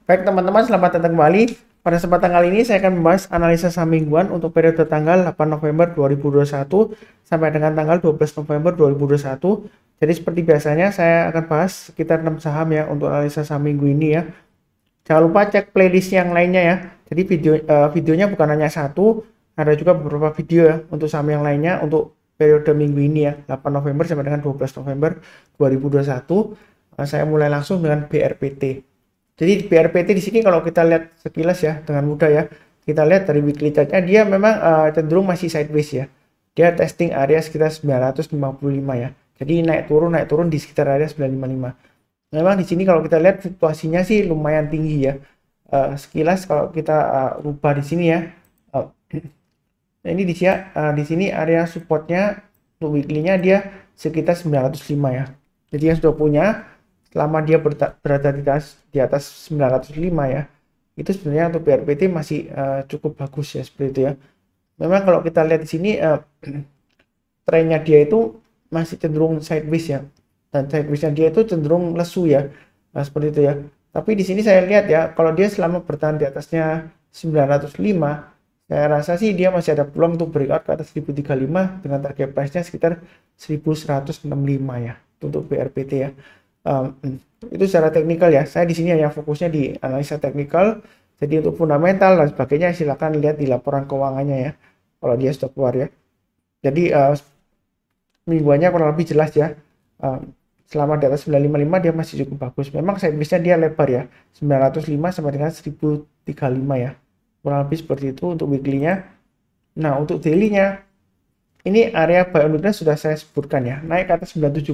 Baik teman-teman, selamat datang kembali. Pada kesempatan kali ini saya akan membahas analisa saham mingguan untuk periode tanggal 8 November 2021 sampai dengan tanggal 12 November 2021. Jadi seperti biasanya saya akan bahas sekitar 6 saham ya untuk analisa saham minggu ini ya. Jangan lupa cek playlist yang lainnya ya. Jadi videonya bukan hanya satu, ada juga beberapa video ya untuk saham yang lainnya untuk periode minggu ini ya, 8 November sampai dengan 12 November 2021. Saya mulai langsung dengan BRPT. Jadi di BRPT di sini kalau kita lihat sekilas ya dengan mudah ya, kita lihat dari weekly chartnya dia memang cenderung masih sideways ya. Dia testing area sekitar 955 ya. Jadi naik turun di sekitar area 955. Memang di sini kalau kita lihat fluktuasinya sih lumayan tinggi ya. Sekilas kalau kita rubah di sini ya. Nah ini di sini area supportnya untuk weekly-nya dia sekitar 905 ya. Jadi yang sudah punya selama dia berada di atas 905 ya, itu sebenarnya untuk BRPT masih cukup bagus ya seperti itu ya. Memang kalau kita lihat di sini trennya dia itu masih cenderung sideways ya, dan sidewaysnya dia itu cenderung lesu ya, seperti itu ya. Tapi di sini saya lihat ya, kalau dia selama bertahan di atasnya 905, saya rasa sih dia masih ada peluang untuk breakout ke atas 1035 dengan target price-nya sekitar 1165 ya untuk BRPT ya. Itu secara teknikal ya. Saya di sini hanya fokusnya di analisa teknikal. Jadi untuk fundamental dan sebagainya silakan lihat di laporan keuangannya ya. Kalau dia sudah keluar ya. Jadi mingguannya kurang lebih jelas ya. Selama di atas 955 dia masih cukup bagus. Memang sideways-nya dia lebar ya. 905 sampai dengan 1035 ya. Kurang lebih seperti itu untuk weekly-nya. Nah, untuk daily-nya ini area buy on weekly sudah saya sebutkan ya. Naik ke atas 970.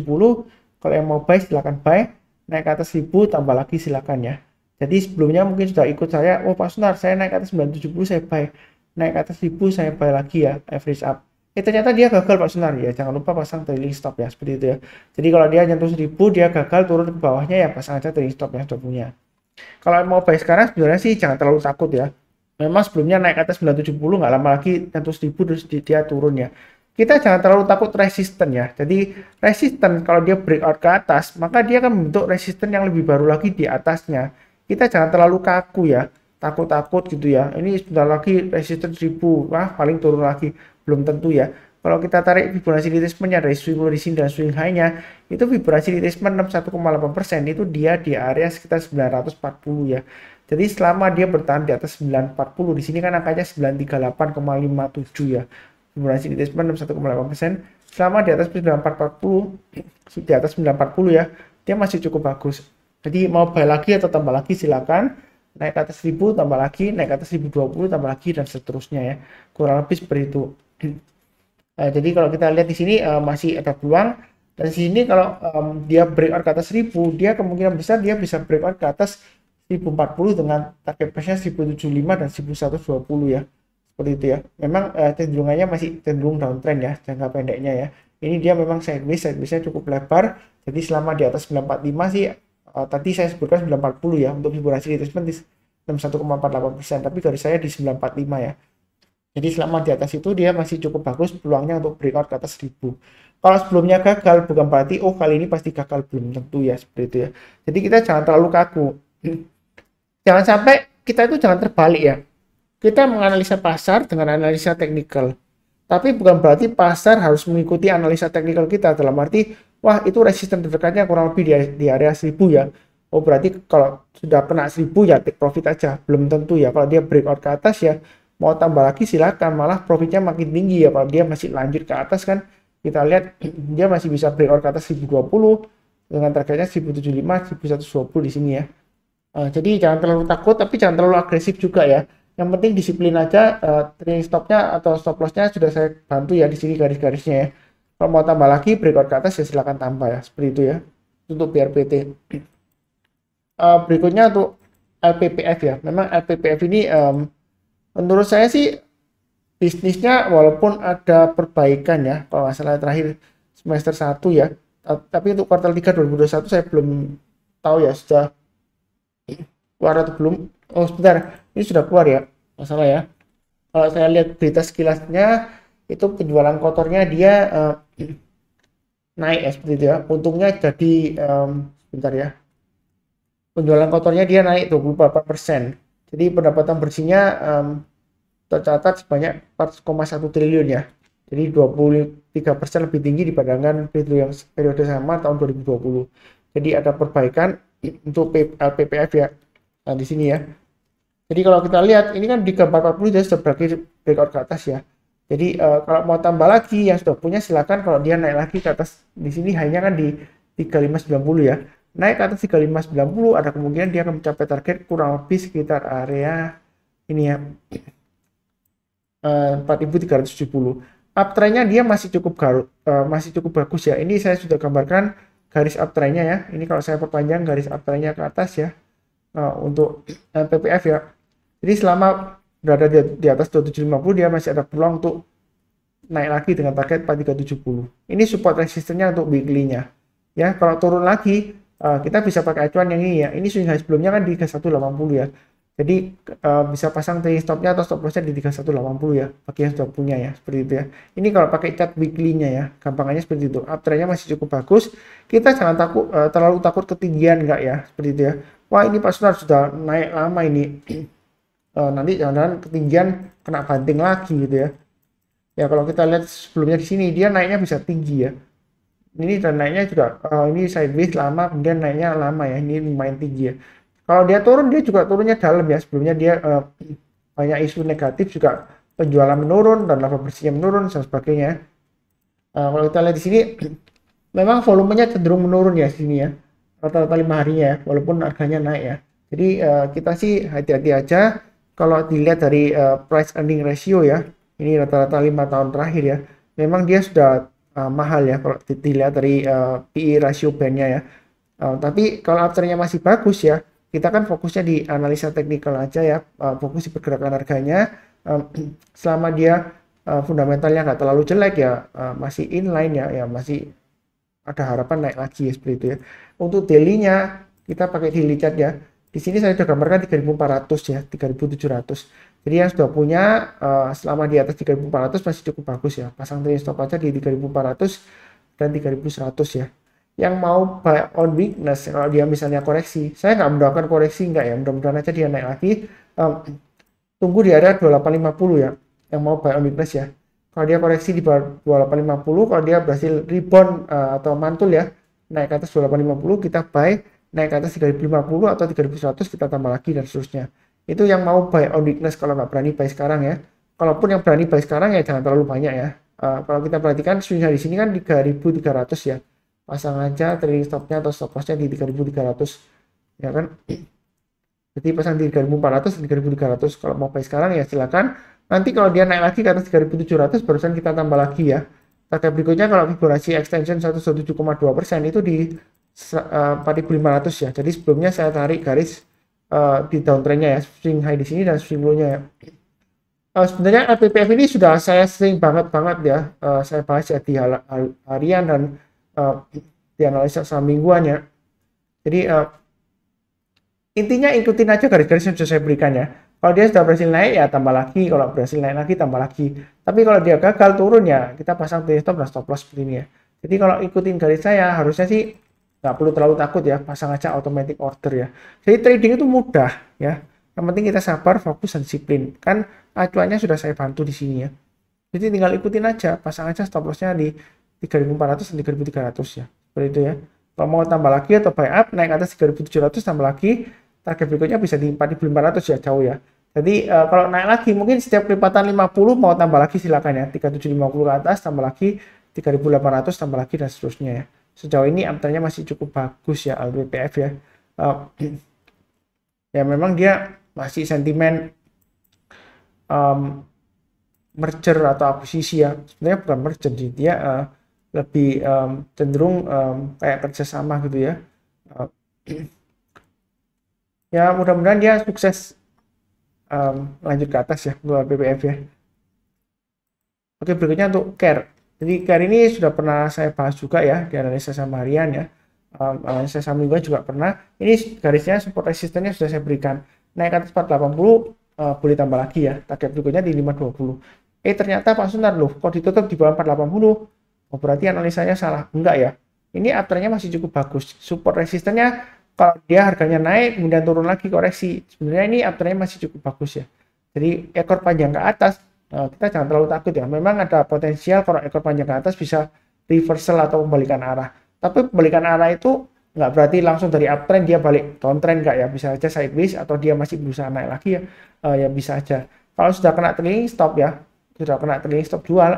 Kalau yang mau buy silakan buy, naik ke atas 1000 tambah lagi silakan ya. Jadi sebelumnya mungkin sudah ikut saya, oh Pak Sunar saya naik ke atas 970 saya buy, naik ke atas 1000 saya buy lagi ya, average up. Ternyata dia gagal Pak Sunar ya, jangan lupa pasang trailing stop ya seperti itu ya. Jadi kalau dia nyentuh 1000 dia gagal turun ke bawahnya ya pasang aja trailing stop yang sudah punya. Kalau mau buy sekarang sebenarnya sih jangan terlalu takut ya. Memang sebelumnya naik ke atas 970 nggak lama lagi nyentuh 1000 terus dia turun ya. Kita jangan terlalu takut resisten ya. Jadi resisten kalau dia breakout ke atas, maka dia akan membentuk resisten yang lebih baru lagi di atasnya. Kita jangan terlalu kaku ya, takut-takut gitu ya. Ini sebentar lagi resisten 1000, wah paling turun lagi, belum tentu ya. Kalau kita tarik Fibonacci retracement-nya dari swing low di sini dan swing high-nya, itu Fibonacci retracement 61,8%, itu dia di area sekitar 940 ya. Jadi selama dia bertahan di atas 940, di sini kan angkanya 938,57 ya. Fibonacci retracement 61,8%. Selama di atas 9440, di atas 940 ya, dia masih cukup bagus. Jadi mau buy lagi atau tambah lagi silakan. Naik ke atas 1000 tambah lagi, naik ke atas 1020 tambah lagi dan seterusnya ya. Kurang lebih seperti itu. Jadi kalau kita lihat di sini masih ada peluang. Dan di sini kalau dia breakout ke atas 1000, dia kemungkinan besar dia bisa breakout ke atas 1040 dengan target price-nya 1075 dan 1120 ya. Seperti itu ya. Memang cenderungannya masih cenderung downtrend ya jangka pendeknya ya. Ini dia memang sideways-nya cukup lebar. Jadi selama di atas 945 sih tadi saya sebutkan 940 ya untuk Fibonacci retracement di 61,48%, tapi dari saya di 945 ya. Jadi selama di atas itu dia masih cukup bagus peluangnya untuk breakout ke atas 1000. Kalau sebelumnya gagal bukan berarti oh kali ini pasti gagal, belum tentu ya seperti itu ya. Jadi kita jangan terlalu kaku. Jangan sampai kita itu jangan terbalik ya. Kita menganalisa pasar dengan analisa teknikal. Tapi bukan berarti pasar harus mengikuti analisa teknikal kita. Dalam arti, wah itu resisten terdekatnya kurang lebih di area 1000 ya. Oh berarti kalau sudah kena 1000 ya take profit aja. Belum tentu ya. Kalau dia breakout ke atas ya, mau tambah lagi silakan. Malah profitnya makin tinggi ya. Kalau dia masih lanjut ke atas kan, kita lihat dia masih bisa breakout ke atas 1020 dengan targetnya 1075, 1120 di sini ya. Jadi jangan terlalu takut, tapi jangan terlalu agresif juga ya. Yang penting disiplin aja. Trailing stopnya atau stop lossnya sudah saya bantu ya di sini garis-garisnya ya. Kalau mau tambah lagi breakout ke atas ya silakan tambah ya seperti itu ya untuk BRPT. Berikutnya untuk LPPF ya. Memang LPPF ini menurut saya sih bisnisnya walaupun ada perbaikan ya. Kalau nggak salah terakhir semester 1 ya. Tapi untuk kuartal 3 2021 saya belum tahu ya sudah keluar atau belum. Oh sebentar, ini sudah keluar ya, masalah ya. Kalau saya lihat berita sekilasnya itu penjualan kotornya dia naik ya seperti itu ya. Untungnya jadi sebentar ya. penjualan kotornya dia naik 24%. Jadi pendapatan bersihnya tercatat sebanyak 4,1 triliun ya. Jadi 23% lebih tinggi dibandingkan periode sama tahun 2020. Jadi ada perbaikan untuk LPPF ya. Nah, di sini ya. Jadi kalau kita lihat ini kan di gambar 40 dia sudah breakout ke atas ya. Jadi kalau mau tambah lagi yang sudah punya silakan, kalau dia naik lagi ke atas di sini hanya kan di 3590 ya. Naik ke atas 3590 ada kemungkinan dia akan mencapai target kurang lebih sekitar area ini ya, 4370. Uptrendnya dia masih cukup bagus ya. Ini saya sudah gambarkan garis uptrendnya ya. Ini kalau saya perpanjang garis uptrendnya ke atas ya, untuk PPF ya. Jadi selama berada di atas 2750 dia masih ada peluang untuk naik lagi dengan target 4370. Ini support resistennya untuk weekly-nya. Ya, kalau turun lagi kita bisa pakai acuan yang ini ya. Ini swing high sebelumnya kan di 3180 ya. Jadi bisa pasang trailing stopnya atau stop lossnya di 3180 ya, bagi yang sudah punya ya, seperti itu ya. Ini kalau pakai chart weekly-nya ya, gampangannya seperti itu. Uptrendnya masih cukup bagus. Kita jangan terlalu takut ketinggian enggak ya, seperti itu ya. Wah ini Pak Sunar sudah naik lama ini. Nanti jangan-jangan ketinggian kena banting lagi gitu ya. Ya kalau kita lihat sebelumnya di sini dia naiknya bisa tinggi ya. Ini dan naiknya juga ini sideways lama, kemudian naiknya lama ya. Ini lumayan tinggi ya. Kalau dia turun, dia juga turunnya dalam ya. Sebelumnya dia banyak isu negatif juga, penjualan menurun dan laba bersihnya menurun dan sebagainya. Kalau kita lihat di sini, memang volumenya cenderung menurun ya sini ya. Rata-rata 5 harinya ya, walaupun harganya naik ya. Jadi kita sih hati-hati aja. Kalau dilihat dari price earning ratio ya, ini rata-rata 5 tahun terakhir ya. Memang dia sudah mahal ya kalau dilihat dari PE ratio bandnya ya. Tapi kalau uptrendnya masih bagus ya, kita kan fokusnya di analisa teknikal aja ya, fokus di pergerakan harganya. Selama dia fundamentalnya nggak terlalu jelek ya, masih inline ya, masih ada harapan naik lagi ya, seperti itu ya. Untuk daily-nya kita pakai daily chart ya. Di sini saya sudah gambarkan 3400 ya, 3700. Jadi yang sudah punya selama di atas 3400 masih cukup bagus ya. Pasang trailing stop aja di 3400 dan 3100 ya. Yang mau buy on weakness kalau dia misalnya koreksi, saya nggak mendoakan koreksi enggak ya, mudah-mudahan aja dia naik lagi. Tunggu di area 2850 ya, yang mau buy on weakness ya. Kalau dia koreksi di bawah 2850, kalau dia berhasil rebound atau mantul ya, naik ke atas 2850 kita buy, naik ke atas 3050 atau 3100 kita tambah lagi dan seterusnya. Itu yang mau buy on weakness kalau nggak berani buy sekarang ya. Kalaupun yang berani buy sekarang ya jangan terlalu banyak ya. Kalau kita perhatikan swing di sini kan 3300 ya. Pasang aja trailing stopnya atau stop lossnya di 3300 ya kan. Jadi pasang di 3400 dan 3300. Kalau mau buy sekarang ya silakan. Nanti kalau dia naik lagi ke atas 3700 barusan kita tambah lagi ya. Target berikutnya kalau Fibonacci extension 117,2% itu di 4500 ya. Jadi sebelumnya saya tarik garis di downtrendnya ya, swing high di sini dan swing low-nya ya. Sebenarnya LPPF ini sudah saya sering banget ya, saya bahas ya di harian dan di analisa saham mingguan ya. Jadi intinya ikutin aja garis-garis yang sudah saya berikan ya. Kalau dia sudah berhasil naik ya tambah lagi, kalau berhasil naik lagi tambah lagi. Tapi kalau dia gagal turun ya kita pasang trailing stop dan stop loss seperti ini ya. Jadi kalau ikutin garis saya harusnya sih nggak perlu terlalu takut ya, pasang aja automatic order ya. Jadi trading itu mudah ya. Yang penting kita sabar, fokus dan disiplin. Kan acuannya sudah saya bantu di sini ya. Jadi tinggal ikutin aja, pasang aja stop lossnya di 3400 dan 3300 ya. Seperti itu ya. Kalau mau tambah lagi atau buy up naik atas 3700 tambah lagi, target berikutnya bisa di 4500 ya, jauh ya. Jadi kalau naik lagi mungkin setiap kelipatan 50 mau tambah lagi silakan ya. 3750 ke atas tambah lagi 3800 tambah lagi dan seterusnya ya. Sejauh ini uptrendnya masih cukup bagus ya LPPF ya. Ya memang dia masih sentimen merger atau akuisisi ya. Sebenarnya bukan merger, dia lebih cenderung kayak kerjasama gitu ya. Ya mudah-mudahan dia sukses lanjut ke atas ya untuk LPPF ya. Oke, berikutnya untuk CARE. Jadi CARE ini sudah pernah saya bahas juga ya di analisa saham harian ya. Analisa saham mingguan juga pernah. Ini garisnya support resistennya sudah saya berikan. Naik ke atas 480 boleh tambah lagi ya. Target berikutnya di 520. Ternyata Pak Sunar loh, kok ditutup di bawah 480? Oh, berarti analisanya salah. Enggak ya. Ini uptrendnya masih cukup bagus. Support resistennya Kalau dia harganya naik kemudian turun lagi koreksi, sebenarnya ini uptrend masih cukup bagus ya. Jadi ekor panjang ke atas kita jangan terlalu takut ya. Memang ada potensial kalau ekor panjang ke atas bisa reversal atau pembalikan arah. Tapi pembalikan arah itu nggak berarti langsung dari uptrend dia balik downtrend nggak ya, bisa aja sideways atau dia masih berusaha naik lagi ya, ya bisa aja. Kalau sudah kena trailing stop ya, sudah kena trailing stop jual,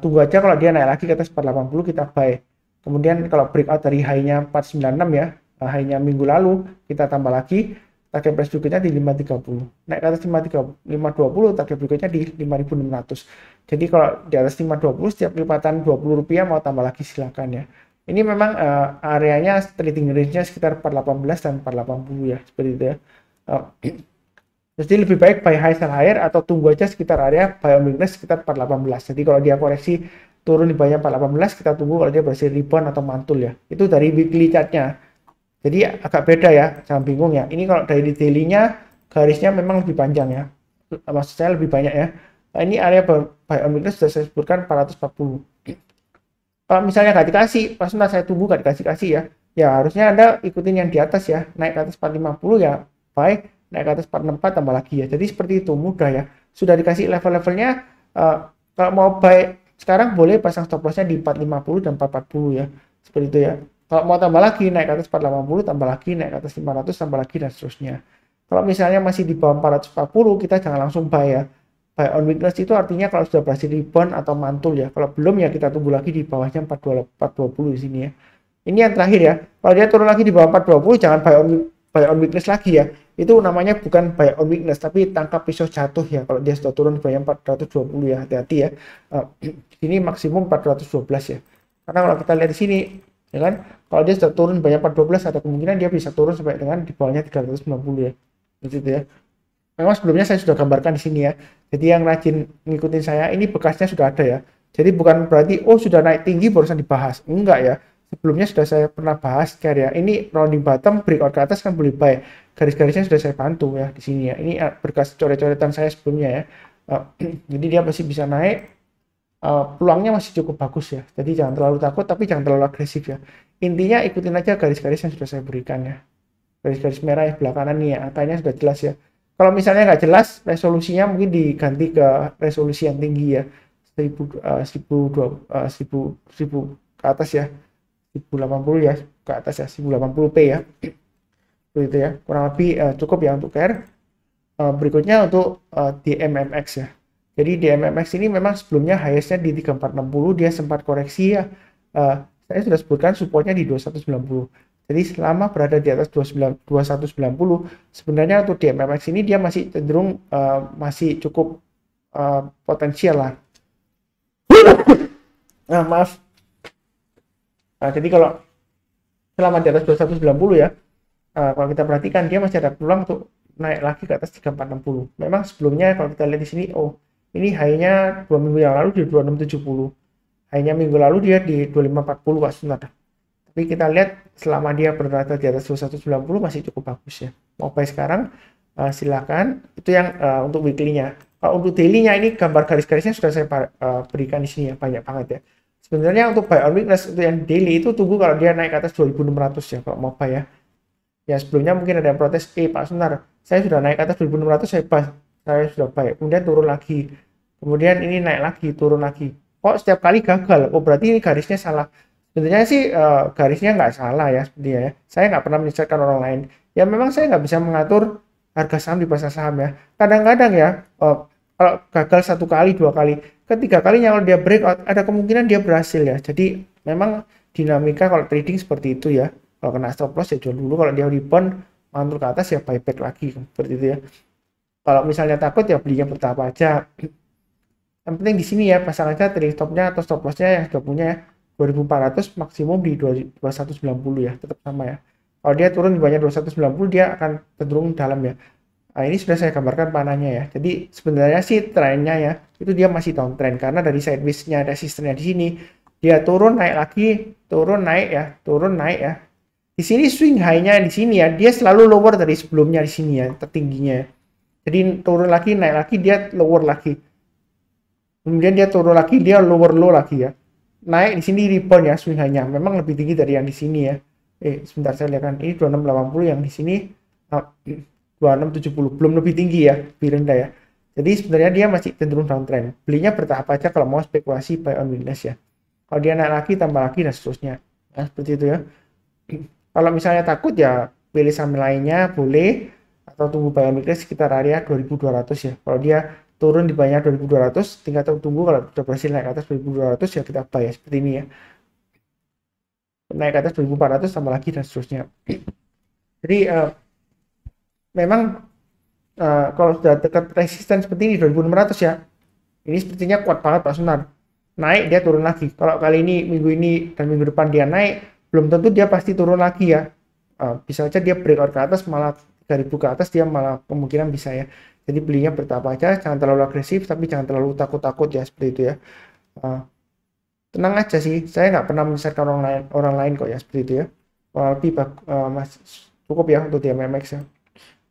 tunggu aja kalau dia naik lagi ke atas 480 kita buy. Kemudian kalau breakout dari high-nya 496 ya, high-nya minggu lalu kita tambah lagi, target price berikutnya di 530. Naik ke atas 520, target berikutnya di 5.600. Jadi kalau di atas 520 setiap lipatan Rp20 mau tambah lagi silakan ya. Ini memang areanya trading range-nya sekitar 418 dan 480 ya, seperti itu ya. Jadi lebih baik buy high sell higher atau tunggu aja sekitar area buy on weakness sekitar 418. Jadi kalau dia koreksi turun di bawahnya 418, kita tunggu kalau dia berhasil rebound atau mantul ya. Itu dari weekly chart-nya. Jadi agak beda ya, jangan bingung ya. Ini kalau dari daily-nya garisnya memang lebih panjang ya. Maksud saya lebih banyak ya. Nah, ini area buy on weakness sudah saya sebutkan 440. Kalau misalnya nggak dikasih, pas nanti saya tunggu nggak dikasih ya. Ya harusnya Anda ikutin yang di atas ya. Naik ke atas 450 ya buy, naik ke atas 464 tambah lagi ya. Jadi seperti itu, mudah ya. Sudah dikasih level-levelnya, kalau mau buy sekarang boleh pasang stop lossnya di 450 dan 440 ya. Seperti itu ya. Kalau mau tambah lagi, naik ke atas 480, tambah lagi, naik ke atas 500, tambah lagi, dan seterusnya. Kalau misalnya masih di bawah 440, kita jangan langsung buy ya. Buy on weakness itu artinya kalau sudah berhasil rebound atau mantul ya. Kalau belum ya kita tunggu lagi di bawahnya 420 di sini ya. Ini yang terakhir ya. Kalau dia turun lagi di bawah 420, jangan buy on weakness lagi ya. Itu namanya bukan buy on weakness, tapi tangkap pisau jatuh ya. Kalau dia sudah turun di bawah 420 ya, hati-hati ya. Ini maksimum 412 ya. Karena kalau kita lihat di sini, ya kan, kalau dia sudah turun banyak 412 ada kemungkinan dia bisa turun sampai dengan di bawahnya 390 ya, gitu ya. Memang sebelumnya saya sudah gambarkan di sini ya. Jadi yang rajin ngikutin saya ini bekasnya sudah ada ya. Jadi bukan berarti oh sudah naik tinggi barusan dibahas, enggak ya. Sebelumnya sudah saya pernah bahas ya. Ini rounding bottom, breakout ke atas kan boleh buy. Garis-garisnya sudah saya bantu ya di sini ya. Ini berkas coret-coretan saya sebelumnya ya. Jadi dia masih bisa naik. Peluangnya masih cukup bagus ya. Jadi jangan terlalu takut tapi jangan terlalu agresif ya. Intinya ikutin aja garis-garis yang sudah saya berikan ya. Garis-garis merah yang belakangan nih ya, angkanya sudah jelas ya. Kalau misalnya nggak jelas, resolusinya mungkin diganti ke resolusi yang tinggi ya. 1000 ke atas ya. 1080 ya ke atas ya, 1080p ya. Begitu ya. Kurang lebih cukup ya untuk care. Berikutnya untuk DMMX ya. Jadi DMMX ini memang sebelumnya highest-nya di 3460, dia sempat koreksi ya. Saya sudah sebutkan supportnya di 2190. Jadi selama berada di atas 2190, sebenarnya untuk DMMX ini dia masih cenderung masih cukup potensial lah. Maaf. Jadi kalau selama di atas 2190 ya, kalau kita perhatikan dia masih ada peluang untuk naik lagi ke atas 3460. Memang sebelumnya kalau kita lihat di sini, oh ini high-nya 2 minggu yang lalu di 2670. High-nya minggu lalu dia di 2540 Pak Sunat. Tapi kita lihat selama dia berada di atas 2190 masih cukup bagus ya. Mau buy sekarang silakan. Itu yang untuk weekly-nya. Untuk daily-nya ini gambar garis-garisnya sudah saya berikan di sini ya, banyak banget ya. Sebenarnya untuk buy on weakness untuk yang daily itu tunggu kalau dia naik ke atas 2600 ya kalau mau buy ya. Ya sebelumnya mungkin ada yang protes, Pak Sunar, saya sudah naik ke atas 2600 saya sudah buy. Kemudian turun lagi. Kemudian ini naik lagi, turun lagi. Kok setiap kali gagal? Oh berarti ini garisnya salah. Sebenarnya sih garisnya nggak salah ya sebenarnya ya. Saya nggak pernah menyesatkan orang lain. Ya memang saya nggak bisa mengatur harga saham di pasar saham ya. Kadang-kadang ya kalau gagal 1 kali, 2 kali, ketiga kalinya kalau dia breakout ada kemungkinan dia berhasil ya. Jadi memang dinamika kalau trading seperti itu ya. Kalau kena stop loss ya jual dulu. Kalau dia rebound mantul ke atas ya buyback lagi seperti itu ya. Kalau misalnya takut ya belinya bertahap aja. Yang penting di sini ya pasang aja trading stopnya atau stop lossnya yang sudah punya ya. 2400 maksimum di 2190 ya, tetap sama ya. Kalau dia turun di bawahnya 2190 dia akan cenderung dalam ya. Nah, ini sudah saya gambarkan panahnya ya. Jadi sebenarnya sih trennya ya, itu dia masih downtrend karena dari sideways-nya resistennya di sini dia turun naik lagi, turun naik ya, turun naik ya. Di sini swing high-nya di sini ya, dia selalu lower dari sebelumnya di sini ya, tertingginya. Jadi turun lagi, naik lagi, dia lower lagi. Kemudian dia turun lagi, dia lower low lagi ya. Naik di sini rebound ya swing high-nya. Memang lebih tinggi dari yang di sini ya. Sebentar saya lihat kan, ini 2680 yang di sini 2670, belum lebih tinggi ya, lebih rendah ya. Jadi sebenarnya dia masih cenderung downtrend. Belinya bertahap aja kalau mau spekulasi buy on weakness ya. Kalau dia naik lagi, tambah lagi, dan seterusnya. Nah, seperti itu ya. Kalau misalnya takut ya pilih saham lainnya boleh, atau tunggu buy on weakness sekitar area 2200 ya. Kalau dia turun di bawahnya 2200, tinggal tunggu kalau sudah berhasil naik ke atas 2200 ya kita buy ya, seperti ini ya. Naik ke atas 2400 tambah lagi dan seterusnya. Jadi memang kalau sudah dekat resisten seperti ini 2600 ya, ini sepertinya kuat banget Pak Sunar. Naik dia turun lagi. Kalau kali ini minggu ini dan minggu depan dia naik, belum tentu dia pasti turun lagi ya. Bisa aja dia breakout ke atas, malah 3000 ke atas dia malah kemungkinan bisa ya. Jadi belinya bertahap aja, jangan terlalu agresif tapi jangan terlalu takut-takut ya, seperti itu ya. Tenang aja sih, saya nggak pernah menyesatkan orang lain kok ya, seperti itu ya. Lebih cukup ya untuk di MMX ya.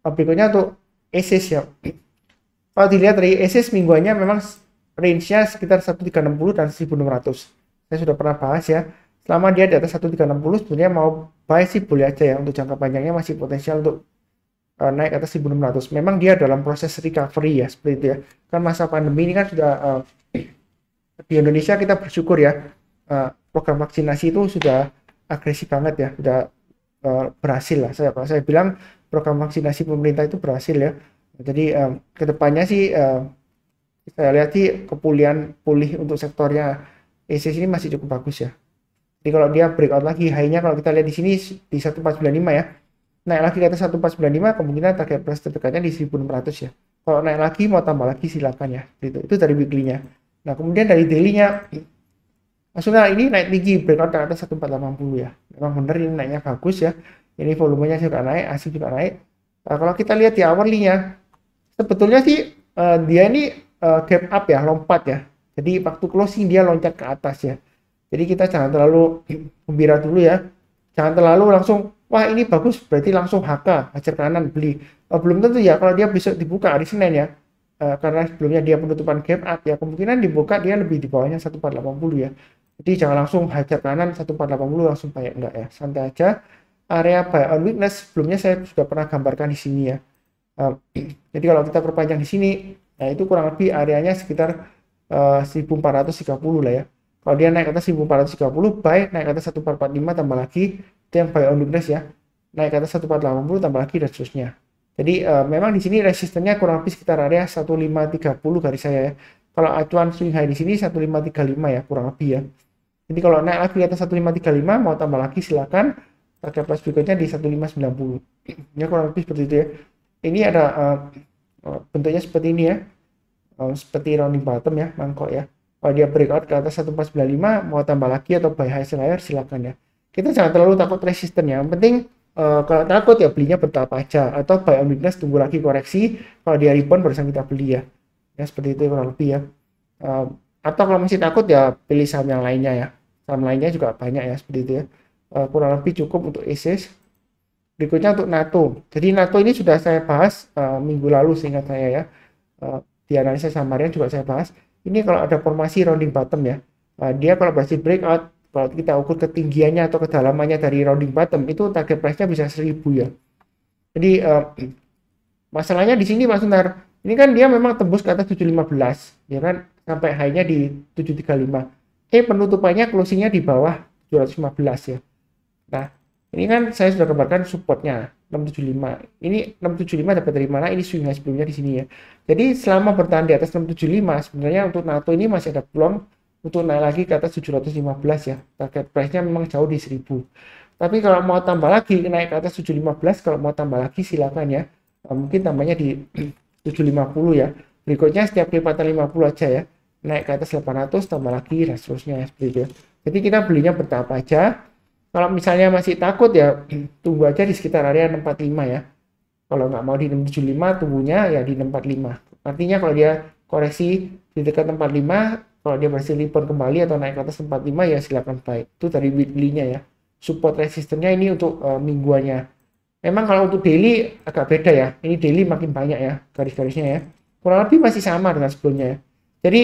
Berikutnya untuk ESIS ya. Kalau dilihat dari ESIS mingguannya memang range-nya sekitar 1360 dan 1600. Saya sudah pernah bahas ya. Selama dia di atas 1360 sebenarnya mau buy sih boleh aja ya, untuk jangka panjangnya masih potensial untuk naik ke atas 1600. Memang dia dalam proses recovery ya, seperti itu ya. Kan masa pandemi ini kan sudah di Indonesia kita bersyukur ya, program vaksinasi itu sudah agresif banget ya, sudah berhasil lah. Saya bilang program vaksinasi pemerintah itu berhasil ya. Jadi kedepannya sih saya lihat sih pulih untuk sektornya ESIS ini masih cukup bagus ya. Jadi kalau dia breakout lagi, high-nya kalau kita lihat di sini di 1495 ya, naik lagi ke atas 1495, kemungkinan target price terdekatnya di 1600 ya. Kalau naik lagi mau tambah lagi silakan ya. Itu dari weekly-nya. Nah kemudian dari daily-nya, maksudnya ini naik tinggi, breakout ke atas 1480 ya. Memang benar ini naiknya bagus ya. Ini volumenya juga naik, asik juga naik. Nah, kalau kita lihat di hourly-nya, sebetulnya sih dia ini gap up ya, lompat ya. Jadi waktu closing dia loncat ke atas ya. Jadi kita jangan terlalu gembira dulu ya. Jangan terlalu langsung, wah ini bagus, berarti langsung HK, hajar kanan, beli. Belum tentu ya, kalau dia besok dibuka hari Senin ya. Karena sebelumnya dia penutupan gap up ya, kemungkinan dibuka dia lebih di bawahnya 1480 ya. Jadi jangan langsung hajar kanan 1480 langsung buy, enggak ya. Santai aja. Area buy on weakness sebelumnya saya sudah pernah gambarkan di sini ya. Jadi kalau kita perpanjang di sini, nah itu kurang lebih areanya sekitar 1430 lah ya. Kalau dia naik ke atas 1430 buy, naik ke atas 1445 tambah lagi, itu yang buy on weakness ya. Naik ke atas 1480 tambah lagi dan seterusnya. Jadi memang di sini resistennya kurang lebih sekitar area 1530 garis saya ya. Kalau acuan swing high di sini 1535 ya, kurang lebih ya. Jadi kalau naik lagi ke atas 1535 mau tambah lagi silakan. Target price berikutnya di 1590. Ya kurang lebih seperti itu ya. Ini ada bentuknya seperti ini ya. Seperti rounding bottom ya, mangkok ya. Kalau dia breakout ke atas 1495 mau tambah lagi atau buy high seller silakan ya. Kita jangan terlalu takut resisten ya. Yang penting kalau takut ya belinya bertahap aja, atau buy on weakness tunggu lagi koreksi, kalau dia rebound barusan kita beli ya. Ya seperti itu kurang lebih ya. Atau kalau masih takut ya pilih saham yang lainnya ya. Saham lainnya juga banyak ya, seperti itu ya. Kurang lebih cukup untuk ESIS. Berikutnya untuk NATO. Jadi NATO ini sudah saya bahas minggu lalu seingat saya ya. Di analisa saham harian juga saya bahas. Ini kalau ada formasi rounding bottom ya. Dia kalau berhasil breakout, kalau kita ukur ketinggiannya atau kedalamannya dari rounding bottom, itu target price-nya bisa 1000 ya. Jadi masalahnya di sini Mas Sunar, ini kan dia memang tembus ke atas 715 ya kan, sampai high-nya di 735. Penutupannya closing-nya di bawah 715 ya. Nah, ini kan saya sudah gambarkan supportnya 675. Ini 675 dapat dari mana? Ini swing high sebelumnya di sini ya. Jadi selama bertahan di atas 675, sebenarnya untuk NATO ini masih ada peluang untuk naik lagi ke atas 715 ya. Target price-nya memang jauh di 1000. Tapi kalau mau tambah lagi naik ke atas 715, kalau mau tambah lagi silakan ya. Mungkin tambahnya di 750 ya. Berikutnya setiap kelipatan 50 aja ya. Naik ke atas 800 tambah lagi dan seterusnya ya, seperti itu ya. Jadi kita belinya bertahap aja. Kalau misalnya masih takut ya tunggu aja di sekitar area 645 ya. Kalau nggak mau di 675 tunggunya ya di 645. Artinya kalau dia koreksi di dekat 45, kalau dia berhasil rebound kembali atau naik ke atas 45 ya silakan buy. Itu dari weekly-nya ya. Support resistennya ini untuk mingguannya. Memang kalau untuk daily agak beda ya. Ini daily makin banyak ya garis-garisnya ya. Kurang lebih masih sama dengan sebelumnya ya. Jadi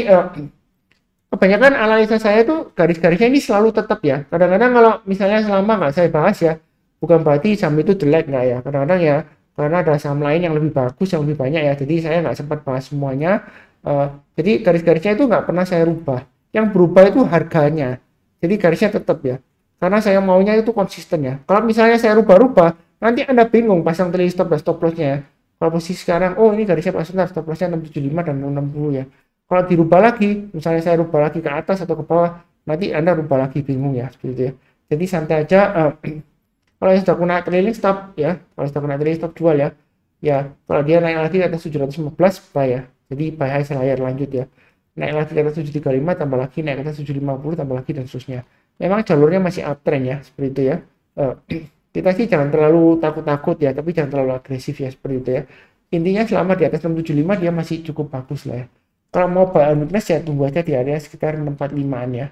kebanyakan analisa saya itu garis-garisnya ini selalu tetap ya. Kadang-kadang kalau misalnya selama nggak saya bahas ya, bukan berarti saham itu jelek nggak ya. Kadang-kadang ya karena ada saham lain yang lebih bagus, yang lebih banyak ya. Jadi saya nggak sempat bahas semuanya. Jadi garis-garisnya itu nggak pernah saya rubah. Yang berubah itu harganya. Jadi garisnya tetap ya. Karena saya maunya itu konsisten ya. Kalau misalnya saya rubah-rubah, nanti Anda bingung pasang trailing stop dan stop lossnya ya. Kalau posisi sekarang, oh ini garisnya pas sebentar, stop lossnya 675 dan 660 ya. Kalau dirubah lagi, misalnya saya rubah lagi ke atas atau ke bawah, nanti Anda rubah lagi bingung ya, seperti itu ya. Jadi santai aja. Kalau yang sudah kena trailing stop ya, kalau sudah kena trailing stop jual ya. Ya, kalau dia naik lagi ke atas 715 buy ya. Jadi buy high sell higher lanjut ya. Naik lagi ke atas 735 tambah lagi, naik ke atas 750 tambah lagi dan seterusnya. Memang jalurnya masih uptrend ya, seperti itu ya. Kita sih jangan terlalu takut-takut ya, tapi jangan terlalu agresif ya, seperti itu ya. Intinya selama di atas 675 dia masih cukup bagus lah ya. Kalau mau buy on weakness ya tunggu aja di area sekitar 645-an ya.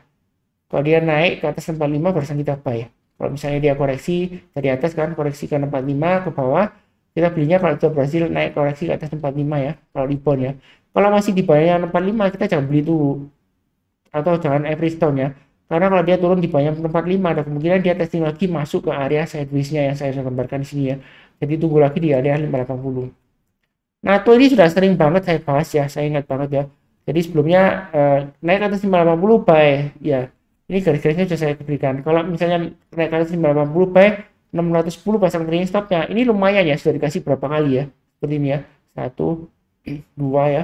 Kalau dia naik ke atas 65 barusan kita buy ya. Kalau misalnya dia koreksi dari atas kan, koreksi ke 65 ke bawah, kita belinya kalau itu berhasil naik koreksi ke atas 65 ya, kalau rebound ya. Kalau masih di bawahnya 65 kita jangan beli dulu atau jangan average down ya. Karena kalau dia turun di bawahnya 45 ada kemungkinan dia testing lagi masuk ke area sideways-nya yang saya gambarkan di sini ya. Jadi tunggu lagi di area 580. Nah, itu ini sudah sering banget saya bahas ya, saya ingat banget ya. Jadi sebelumnya naik ke atas 580 buy ya. Ini garis-garisnya sudah saya berikan. Kalau misalnya naik ke atas 580 buy 610 pasang trailing stopnya. Ini lumayan ya, sudah dikasih berapa kali ya. Seperti ini ya. 1 2 ya,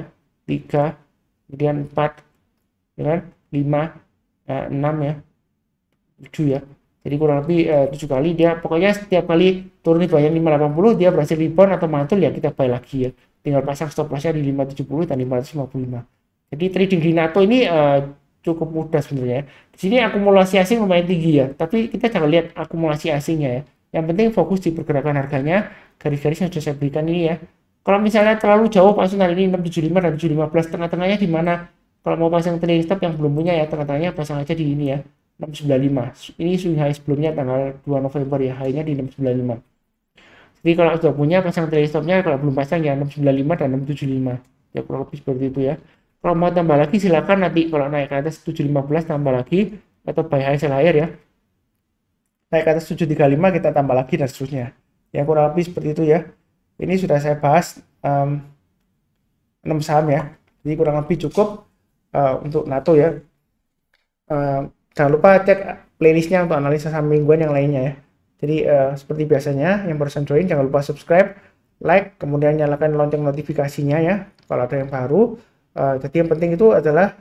3, kemudian 4, dengan 5, 6 ya, 7 ya. Jadi kurang lebih 7 kali dia, pokoknya setiap kali turun di bawah 580 dia berhasil rebound atau mantul ya kita buy lagi ya. Tinggal pasang stop lossnya di 570 dan 555. Jadi trading di NATO ini cukup mudah sebenarnya. Di sini akumulasi asing lumayan tinggi ya, tapi kita jangan lihat akumulasi asingnya ya. Yang penting fokus di pergerakan harganya, garis-garis yang sudah saya berikan ini ya. Kalau misalnya terlalu jauh pasang hari ini 675 dan 715, tengah-tengahnya di mana? Kalau mau pasang trailing stop yang belum punya ya, tengah-tengahnya pasang aja di ini ya, 695. Ini swing high sebelumnya tanggal 2 November ya, high-nya di 695. Jadi kalau sudah punya pasang trailing stopnya, kalau belum pasang ya 695 dan 675. Ya kurang lebih seperti itu ya. Kalau mau tambah lagi silakan nanti kalau naik ke atas 715 tambah lagi atau buy high sell higher ya. Naik ke atas 735 kita tambah lagi dan seterusnya. Ya kurang lebih seperti itu ya. Ini sudah saya bahas 6 saham ya. Jadi kurang lebih cukup untuk NATO ya. Jangan lupa cek playlistnya untuk analisa saham mingguan yang lainnya ya. Jadi seperti biasanya yang barusan join jangan lupa subscribe, like, kemudian nyalakan lonceng notifikasinya ya kalau ada yang baru. Jadi yang penting itu adalah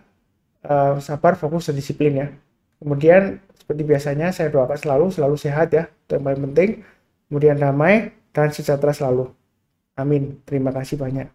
sabar, fokus, dan disiplin ya. Kemudian seperti biasanya saya doakan selalu sehat ya, itu yang paling penting. Kemudian damai dan sejahtera selalu. Amin. Terima kasih banyak.